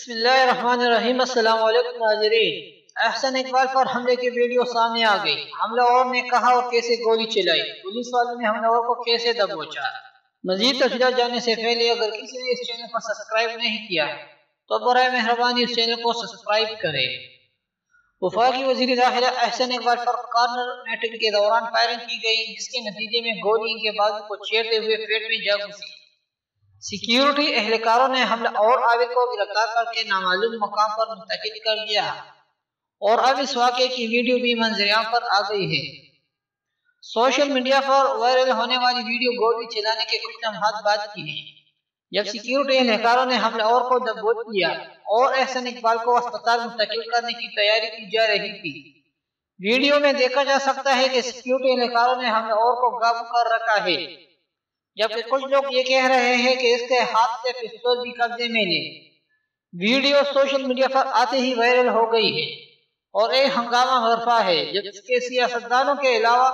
बिस्मिल्लाहिर्रहमानिर्रहीम। अस्सलाम वालेकुम नाज़रीन। अहसन इकबाल पर हमले की वीडियो सामने आ गई। हमलावर ने कहा और कैसे गोली चलाई, पुलिस वालों ने हमलावर को कैसे दबोचा। मजीद तफसीलात जानने से पहले अगर किसी ने इस चैनल को सब्सक्राइब नहीं किया तो बराए मेहरबानी इस चैनल को सब्सक्राइब करें। वफाकी वज़ीर दाखिला अहसन इकबाल पर कॉर्नर मीटिंग के दौरान फायरिंग की गई, जिसके नतीजे में गोली इनके बाजू को छेड़ते हुए पेट में जा घुसी। सिक्योरिटी एहलकारों ने हमला और आबिद को गिरफ्तार करके नामालूम मकाम पर मुंतकिल कर दिया और अब इस वाक़े की वीडियो भी मंजरेआम पर आ गई है। सोशल मीडिया पर वायरल होने वाली वीडियो गोली चलाने के कुछ लम्हात बाद की है, जब सिक्योरिटी एहलकारों ने हमलावर को दबोच लिया और अहसन इकबाल को अस्पताल मुंतकिल करने की तैयारी की जा रही थी। वीडियो में देखा जा सकता है कि सिक्योरिटी एहलकारों ने हमलावर को काबू कर रखा है, जबकि कुछ लोग ये कह रहे हैं कि इसके हाथ से पिस्तौल भी कब्जे में ले। वीडियो सोशल मीडिया पर आते ही वायरल हो गई है और एक हंगामा बरपा है, जबकि सियासतदानों के अलावा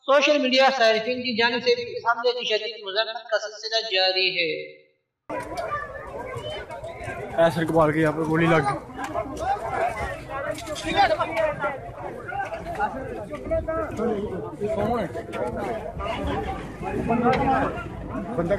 सोशल मीडिया सारिफिन की जानिब से भी इस हमले की शदीद मुज़म्मत का सिलसिला जारी है। अहसन इकबाल के यहाँ पर गोली लग गई। बंदा